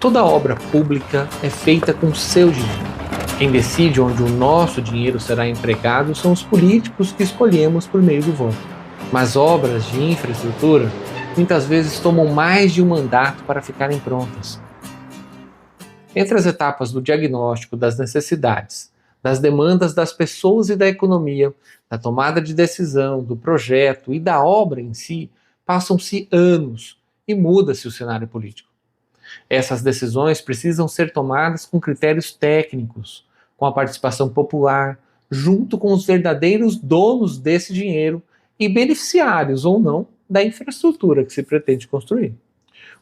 Toda obra pública é feita com seu dinheiro. Quem decide onde o nosso dinheiro será empregado são os políticos que escolhemos por meio do voto. Mas obras de infraestrutura muitas vezes tomam mais de um mandato para ficarem prontas. Entre as etapas do diagnóstico das necessidades, das demandas das pessoas e da economia, da tomada de decisão, do projeto e da obra em si, passam-se anos e muda-se o cenário político. Essas decisões precisam ser tomadas com critérios técnicos, com a participação popular, junto com os verdadeiros donos desse dinheiro e beneficiários ou não da infraestrutura que se pretende construir.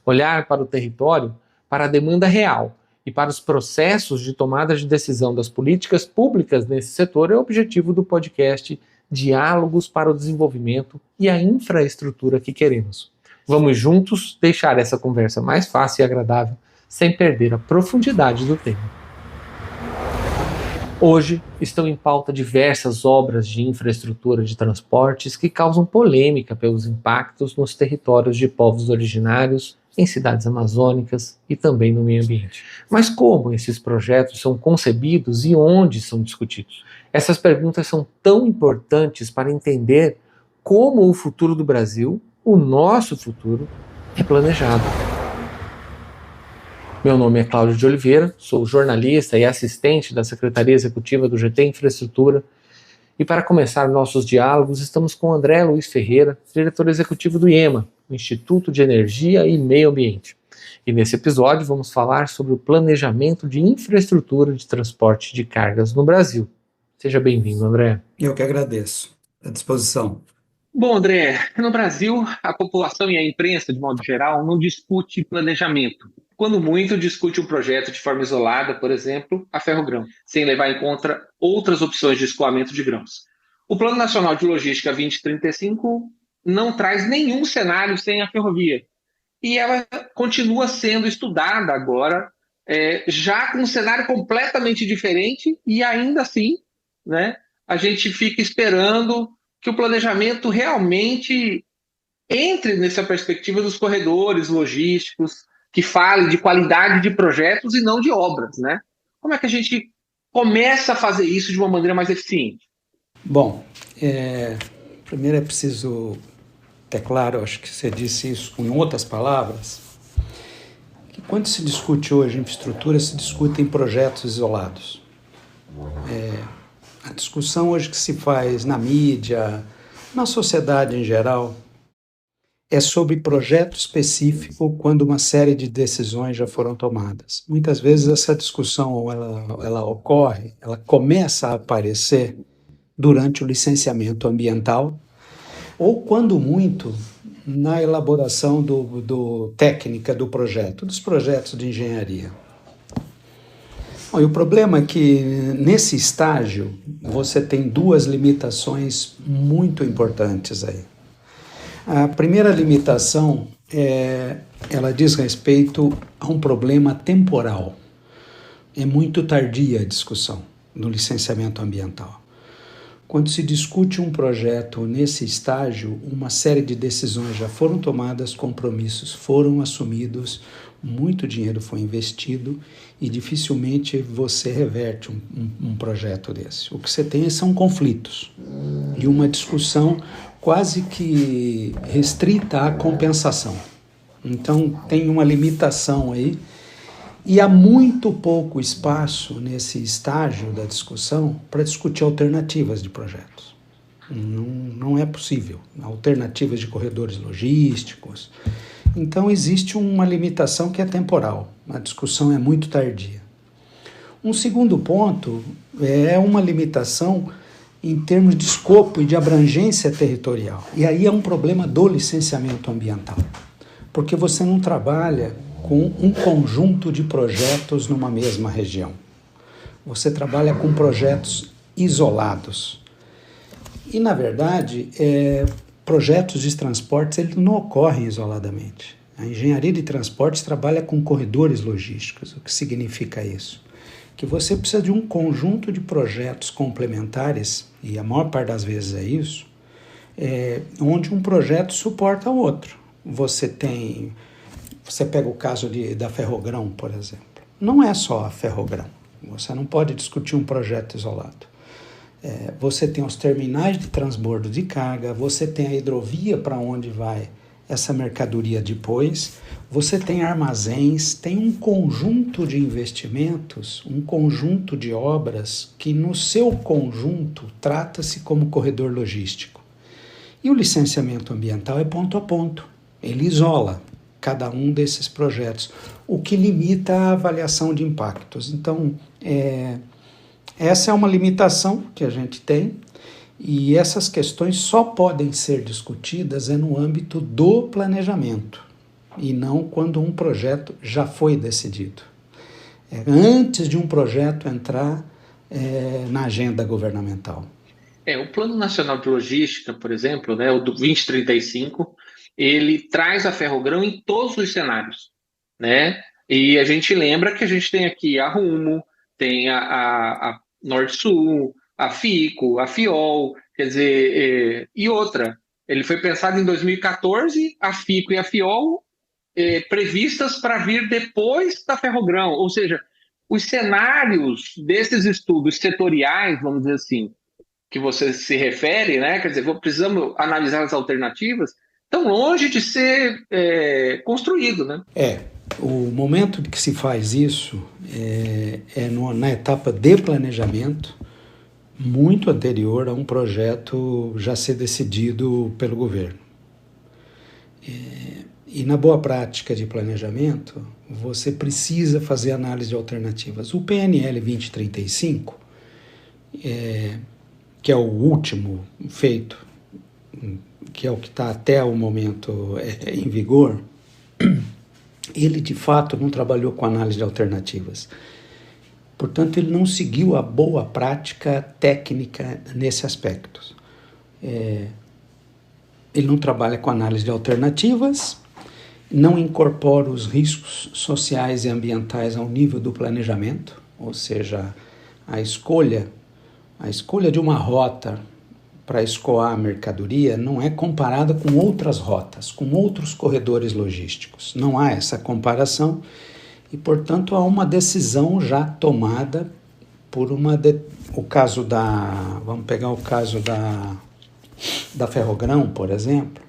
Olhar para o território, para a demanda real e para os processos de tomada de decisão das políticas públicas nesse setor é o objetivo do podcast Diálogos para o Desenvolvimento e a Infraestrutura que Queremos. Vamos juntos deixar essa conversa mais fácil e agradável, sem perder a profundidade do tema. Hoje estão em pauta diversas obras de infraestrutura de transportes que causam polêmica pelos impactos nos territórios de povos originários, em cidades amazônicas e também no meio ambiente. Mas como esses projetos são concebidos e onde são discutidos? Essas perguntas são tão importantes para entender como o futuro do Brasil, o nosso futuro, é planejado. Meu nome é Cláudio de Oliveira, sou jornalista e assistente da Secretaria Executiva do GT Infraestrutura. E para começar nossos diálogos, estamos com André Luiz Ferreira, diretor executivo do IEMA, o Instituto de Energia e Meio Ambiente. E nesse episódio vamos falar sobre o planejamento de infraestrutura de transporte de cargas no Brasil. Seja bem-vindo, André. Eu que agradeço. À disposição. Bom, André, no Brasil, a população e a imprensa, de modo geral, não discute planejamento. Quando muito, discute um projeto de forma isolada, por exemplo, a ferrogrão, sem levar em conta outras opções de escoamento de grãos. O Plano Nacional de Logística 2035 não traz nenhum cenário sem a ferrovia. E ela continua sendo estudada agora, já com um cenário completamente diferente, e ainda assim, né, a gente fica esperando que o planejamento realmente entre nessa perspectiva dos corredores logísticos, que fale de qualidade de projetos e não de obras, né? Como é que a gente começa a fazer isso de uma maneira mais eficiente? Bom, primeiro é preciso ter claro, acho que você disse isso com outras palavras, que quando se discute hoje infraestrutura, se discute em projetos isolados. A discussão hoje que se faz na mídia, na sociedade em geral, é sobre projeto específico quando uma série de decisões já foram tomadas. Muitas vezes essa discussão ela ocorre, ela começa a aparecer durante o licenciamento ambiental ou, quando muito, na elaboração do técnica do projeto, dos projetos de engenharia. Bom, e o problema é que, nesse estágio, você tem duas limitações muito importantes aí. A primeira limitação ela diz respeito a um problema temporal. É muito tardia a discussão no licenciamento ambiental. Quando se discute um projeto nesse estágio, uma série de decisões já foram tomadas, compromissos foram assumidos, muito dinheiro foi investido e dificilmente você reverte um projeto desse. O que você tem são conflitos e uma discussão quase que restrita à compensação. Então tem uma limitação aí e há muito pouco espaço nesse estágio da discussão para discutir alternativas de projetos. Não é possível. Alternativas de corredores logísticos. Então existe uma limitação que é temporal. A discussão é muito tardia. Um segundo ponto é uma limitação em termos de escopo e de abrangência territorial. E aí é um problema do licenciamento ambiental, porque você não trabalha com um conjunto de projetos numa mesma região. Você trabalha com projetos isolados. E, na verdade, projetos de transportes eles não ocorrem isoladamente. A engenharia de transportes trabalha com corredores logísticos. O que significa isso? Que você precisa de um conjunto de projetos complementares, e a maior parte das vezes é isso, onde um projeto suporta o outro. Você tem Você pega o caso da Ferrogrão, por exemplo. Não é só a Ferrogrão. Você não pode discutir um projeto isolado. Você tem os terminais de transbordo de carga, você tem a hidrovia para onde vai essa mercadoria depois, você tem armazéns, tem um conjunto de investimentos, um conjunto de obras que no seu conjunto trata-se como corredor logístico. E o licenciamento ambiental é ponto a ponto, ele isola cada um desses projetos, o que limita a avaliação de impactos. Então, essa é uma limitação que a gente tem, e essas questões só podem ser discutidas no âmbito do planejamento, e não quando um projeto já foi decidido. Antes de um projeto entrar na agenda governamental. O Plano Nacional de Logística, por exemplo, né, o do 2035, ele traz a Ferrogrão em todos os cenários, né? E a gente lembra que a gente tem aqui a Rumo, tem a Norte-Sul, a FICO, a FIOL, quer dizer, e outra. Ele foi pensado em 2014, a FICO e a FIOL previstas para vir depois da Ferrogrão, ou seja, os cenários desses estudos setoriais, vamos dizer assim, que você se refere, né? Quer dizer, precisamos analisar as alternativas, tão longe de ser construído, né? O momento que se faz isso na etapa de planejamento, muito anterior a um projeto já ser decidido pelo governo. E na boa prática de planejamento, você precisa fazer análise de alternativas. O PNL 2035, que é o último feito, que é o que está até o momento em vigor, ele de fato não trabalhou com análise de alternativas. Portanto, ele não seguiu a boa prática técnica nesse aspecto. Ele não trabalha com análise de alternativas, não incorpora os riscos sociais e ambientais ao nível do planejamento, ou seja, a escolha de uma rota para escoar a mercadoria não é comparada com outras rotas, com outros corredores logísticos. Não há essa comparação e, portanto, há uma decisão já tomada por o caso vamos pegar o caso da Ferrogrão, por exemplo.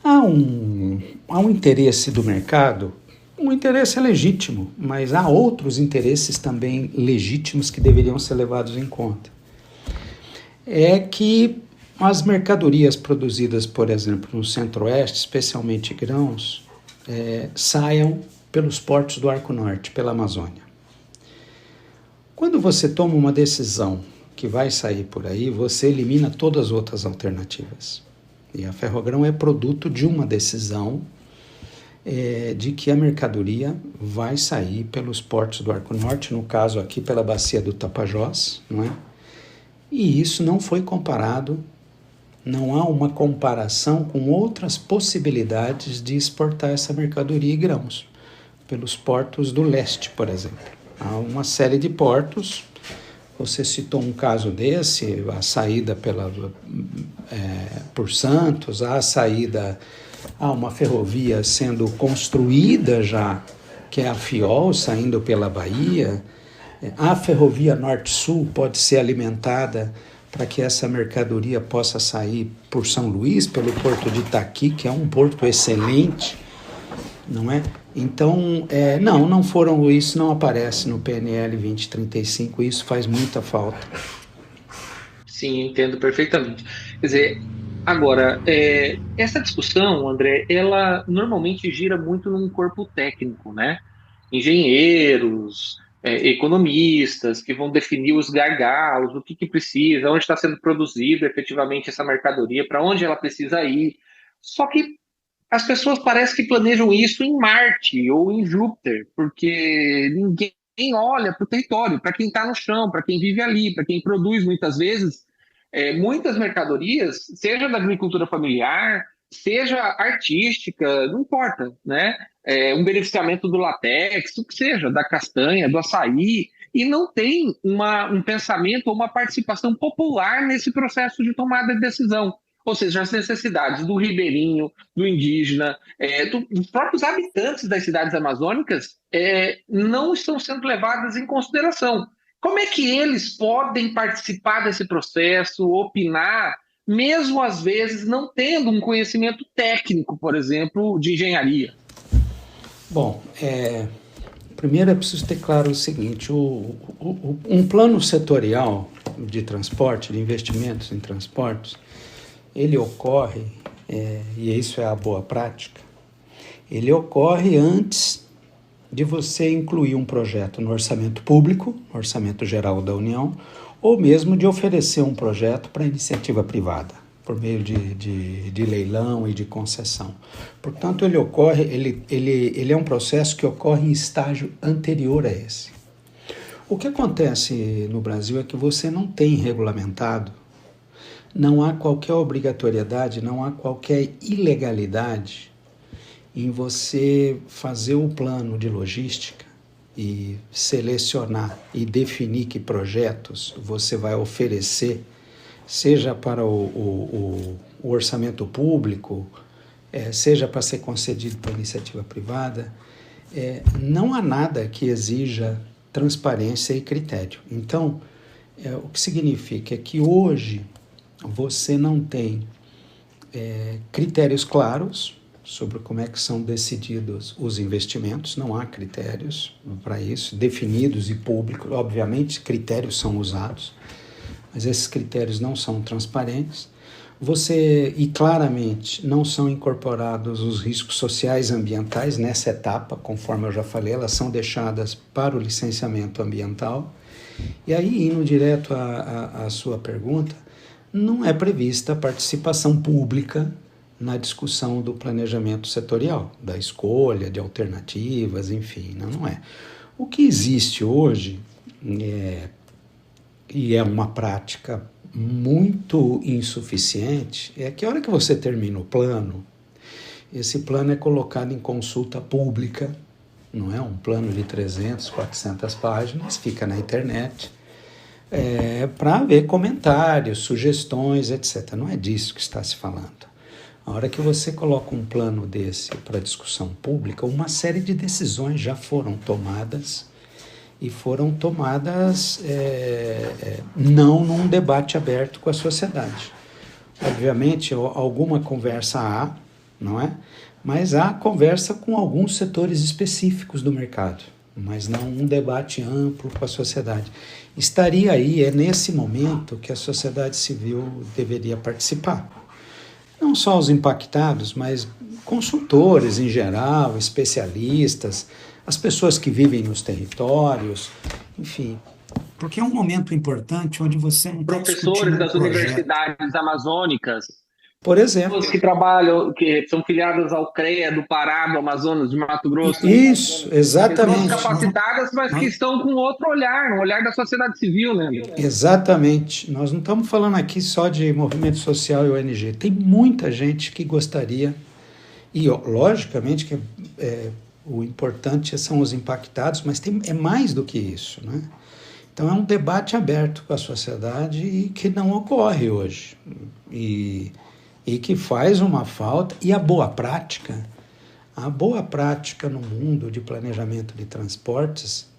Há um interesse do mercado, um interesse é legítimo, mas há outros interesses também legítimos que deveriam ser levados em conta. É que as mercadorias produzidas, por exemplo, no Centro-Oeste, especialmente grãos, saiam pelos portos do Arco Norte, pela Amazônia. Quando você toma uma decisão que vai sair por aí, você elimina todas as outras alternativas. E a Ferrogrão é produto de uma decisão de que a mercadoria vai sair pelos portos do Arco Norte, no caso aqui pela bacia do Tapajós, não é? E isso não foi comparado, não há uma comparação com outras possibilidades de exportar essa mercadoria e grãos, pelos portos do leste, por exemplo. Há uma série de portos, você citou um caso desse, a saída por Santos, há uma ferrovia sendo construída já, que é a FIOL, saindo pela Bahia. A ferrovia Norte-Sul pode ser alimentada para que essa mercadoria possa sair por São Luís, pelo porto de Itaqui, que é um porto excelente, não é? Então, isso não aparece no PNL 2035, isso faz muita falta. Sim, entendo perfeitamente. Quer dizer, agora, essa discussão, André, ela normalmente gira muito num corpo técnico, né? Engenheiros, economistas, que vão definir os gargalos, o que precisa, onde está sendo produzido efetivamente essa mercadoria, para onde ela precisa ir. Só que as pessoas parecem que planejam isso em Marte ou em Júpiter, porque ninguém olha para o território, para quem está no chão, para quem vive ali, para quem produz muitas vezes. Muitas mercadorias, seja da agricultura familiar, seja artística, não importa, né? Um beneficiamento do látex, o que seja, da castanha, do açaí, e não tem um pensamento ou uma participação popular nesse processo de tomada de decisão. Ou seja, as necessidades do ribeirinho, do indígena, dos próprios habitantes das cidades amazônicas não estão sendo levadas em consideração. Como é que eles podem participar desse processo, opinar, mesmo às vezes não tendo um conhecimento técnico, por exemplo, de engenharia? Bom, primeiro é preciso ter claro o seguinte: um plano setorial de transporte, de investimentos em transportes, ele ocorre, e isso é a boa prática, ele ocorre antes de você incluir um projeto no orçamento público, no orçamento geral da União, ou mesmo de oferecer um projeto para iniciativa privada, por meio de leilão e de concessão. Portanto, ele é um processo que ocorre em estágio anterior a esse. O que acontece no Brasil é que você não tem regulamentado, não há qualquer obrigatoriedade, não há qualquer ilegalidade em você fazer o plano de logística e selecionar e definir que projetos você vai oferecer, seja para o orçamento público, seja para ser concedido para iniciativa privada. Não há nada que exija transparência e critério. Então, o que significa é que hoje você não tem critérios claros sobre como é que são decididos os investimentos, não há critérios para isso, definidos e públicos. Obviamente, critérios são usados, mas esses critérios não são transparentes. E claramente não são incorporados os riscos sociais e ambientais nessa etapa, conforme eu já falei, elas são deixadas para o licenciamento ambiental. E aí, indo direto à sua pergunta, não é prevista a participação pública na discussão do planejamento setorial, da escolha de alternativas, enfim, não é. O que existe hoje, e é uma prática muito insuficiente, é que a hora que você termina o plano, esse plano é colocado em consulta pública, não é um plano de 300, 400 páginas, fica na internet, para ver comentários, sugestões, etc. Não é disso que está se falando. A hora que você coloca um plano desse para discussão pública, uma série de decisões já foram tomadas, e foram tomadas não num debate aberto com a sociedade. Obviamente, alguma conversa há, não é? Mas há conversa com alguns setores específicos do mercado, mas não um debate amplo com a sociedade. Estaria aí, nesse momento que a sociedade civil deveria participar. Não só os impactados, mas consultores em geral, especialistas, as pessoas que vivem nos territórios, enfim, porque é um momento importante onde você não está discutindo professores das universidades amazônicas, por exemplo, pessoas que trabalham, que são filiadas ao CREA do Pará, do Amazonas, de Mato Grosso. Isso, exatamente. Pessoas capacitadas, mas que estão com outro olhar, um olhar da sociedade civil, né? Exatamente. Nós não estamos falando aqui só de movimento social e ONG. Tem muita gente que gostaria, e logicamente que o importante são os impactados, mas é mais do que isso, né? Então é um debate aberto com a sociedade e que não ocorre hoje. E que faz uma falta. E a boa prática no mundo de planejamento de transportes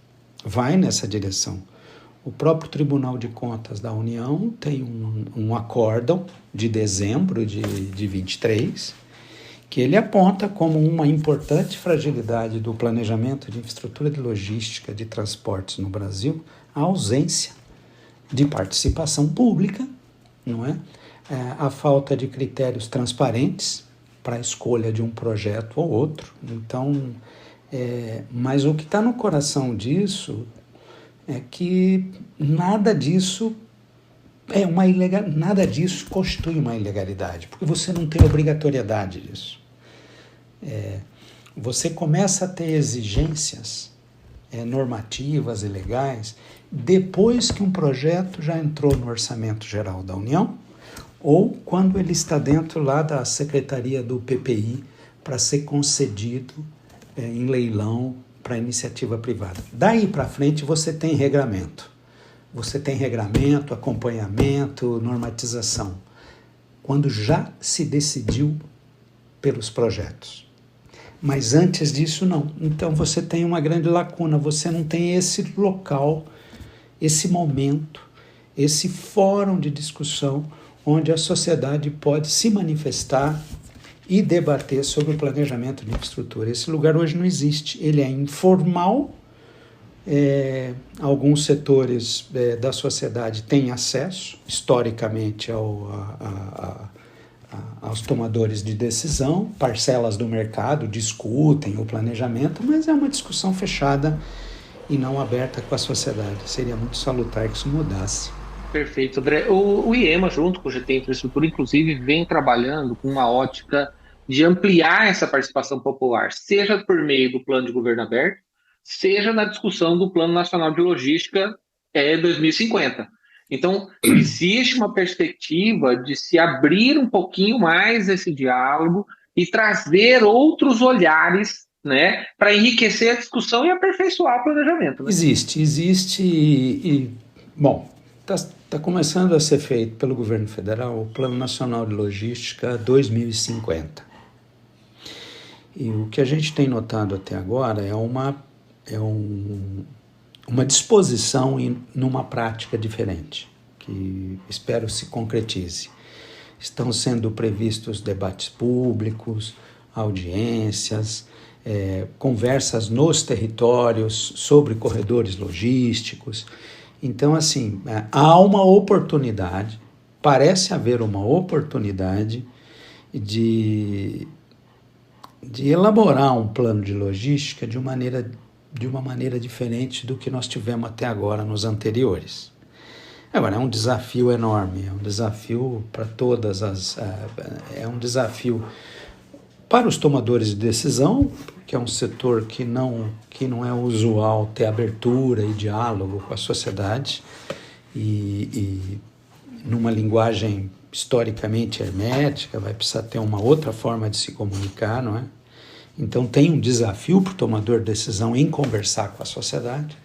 vai nessa direção. O próprio Tribunal de Contas da União tem um acórdão de dezembro de 23, que ele aponta como uma importante fragilidade do planejamento de infraestrutura de logística de transportes no Brasil, a ausência de participação pública, não é? A falta de critérios transparentes para a escolha de um projeto ou outro. Então, mas o que está no coração disso é que nada disso nada disso constitui uma ilegalidade, porque você não tem obrigatoriedade disso. Você começa a ter exigências normativas e legais depois que um projeto já entrou no Orçamento Geral da União ou quando ele está dentro lá da Secretaria do PPI para ser concedido em leilão para iniciativa privada. Daí para frente você tem regramento. Você tem regramento, acompanhamento, normatização. quando já se decidiu pelos projetos. Mas antes disso, não. Então você tem uma grande lacuna, você não tem esse local, esse momento, esse fórum de discussão onde a sociedade pode se manifestar e debater sobre o planejamento de infraestrutura. Esse lugar hoje não existe, ele é informal. Alguns setores da sociedade têm acesso, historicamente, aos tomadores de decisão, parcelas do mercado discutem o planejamento, mas é uma discussão fechada e não aberta com a sociedade. Seria muito salutar que isso mudasse. Perfeito, André. O IEMA, junto com o GT Infraestrutura, inclusive, vem trabalhando com uma ótica de ampliar essa participação popular, seja por meio do plano de governo aberto, seja na discussão do Plano Nacional de Logística 2050. Então, existe uma perspectiva de se abrir um pouquinho mais esse diálogo e trazer outros olhares, né, para enriquecer a discussão e aperfeiçoar o planejamento. Né? Existe bom, está começando a ser feito pelo governo federal o Plano Nacional de Logística 2050. E o que a gente tem notado até agora é uma disposição numa prática diferente, que espero se concretize. Estão sendo previstos debates públicos, audiências, conversas nos territórios sobre corredores logísticos. Então, assim, há uma oportunidade, parece haver uma oportunidade de elaborar um plano de logística de uma maneira diferente do que nós tivemos até agora nos anteriores. Agora, é um desafio enorme, é um desafio para é um desafio para os tomadores de decisão, que é um setor que não é usual ter abertura e diálogo com a sociedade e numa linguagem historicamente hermética, vai precisar ter uma outra forma de se comunicar, não é? Então tem um desafio para o tomador de decisão em conversar com a sociedade,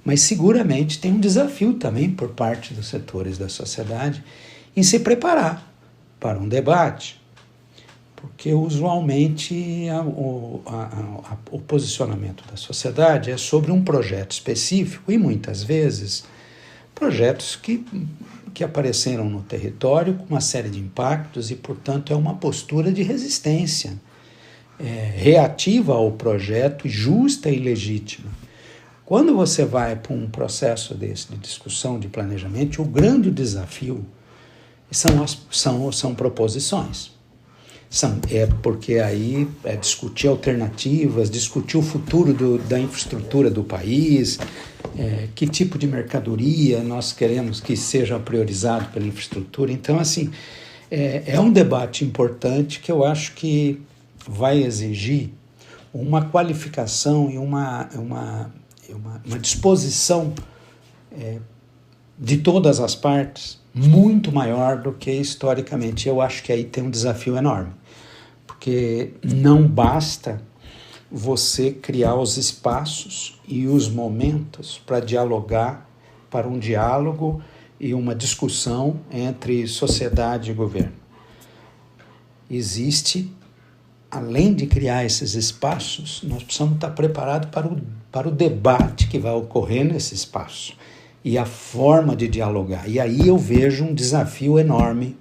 mas seguramente tem um desafio também por parte dos setores da sociedade em se preparar para um debate, porque usualmente o posicionamento da sociedade é sobre um projeto específico e muitas vezes projetos que apareceram no território com uma série de impactos e, portanto, é uma postura de resistência reativa ao projeto, justa e legítima. Quando você vai para um processo desse de discussão, de planejamento, o grande desafio são proposições. Porque aí é discutir alternativas, discutir o futuro da infraestrutura do país, que tipo de mercadoria nós queremos que seja priorizado pela infraestrutura. Então, assim, é um debate importante que eu acho que vai exigir uma qualificação e uma disposição de todas as partes muito maior do que historicamente. Eu acho que aí tem um desafio enorme, porque não basta você criar os espaços e os momentos para dialogar, para um diálogo e uma discussão entre sociedade e governo. Além de criar esses espaços, nós precisamos estar preparados para o debate que vai ocorrer nesse espaço e a forma de dialogar. E aí eu vejo um desafio enorme,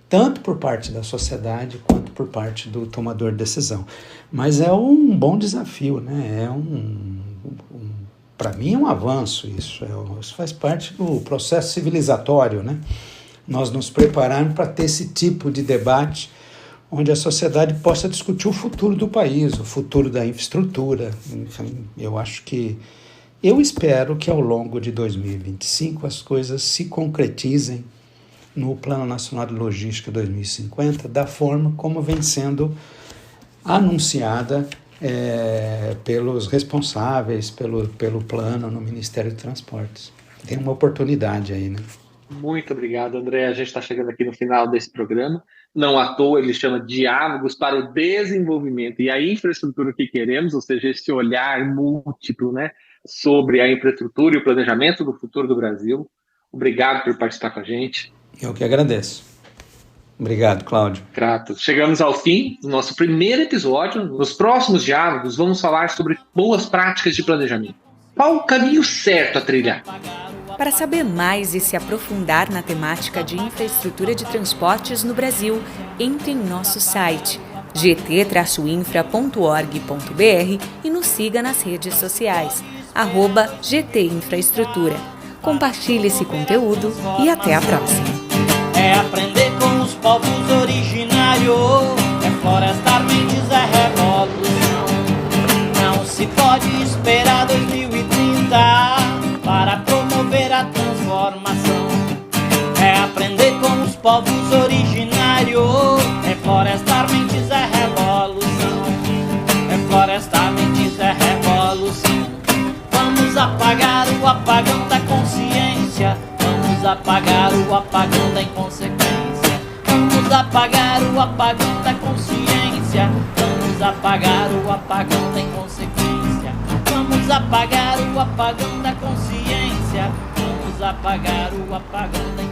tanto por parte da sociedade quanto por parte do tomador de decisão. Mas é um bom desafio, né? Para mim é um avanço isso. Isso faz parte do processo civilizatório, né? Nós nos prepararmos para ter esse tipo de debate onde a sociedade possa discutir o futuro do país, o futuro da infraestrutura. Enfim, eu espero que ao longo de 2025 as coisas se concretizem no Plano Nacional de Logística 2050 da forma como vem sendo anunciada pelos responsáveis pelo plano no Ministério de Transportes. Tem uma oportunidade aí, né? Muito obrigado, André. A gente está chegando aqui no final desse programa. Não à toa ele chama Diálogos para o Desenvolvimento e a Infraestrutura que Queremos, ou seja, esse olhar múltiplo, né, sobre a infraestrutura e o planejamento do futuro do Brasil. Obrigado por participar com a gente. Eu que agradeço. Obrigado, Cláudio. Grato. Chegamos ao fim do nosso primeiro episódio. Nos próximos diálogos, vamos falar sobre boas práticas de planejamento. Qual o caminho certo a trilhar? Para saber mais e se aprofundar na temática de infraestrutura de transportes no Brasil, entre em nosso site gt-infra.org.br e nos siga nas redes sociais, @GTInfraestrutura. Compartilhe esse conteúdo e até a próxima. É aprender com os povos originários, é florestar mentes, é revolução. Não se pode esperar 2030 para promover a transformação. É aprender com os povos originários, é florestar mentes, é revolução. É florestar mentes, é revolução. Vamos apagar o apagão da consciência. Vamos apagar o apagão da inconsequência. Vamos apagar o apagão da consciência. Vamos apagar o apagão da inconsequência. Vamos apagar o apagão da consciência. Vamos apagar o apagão da inconsequência.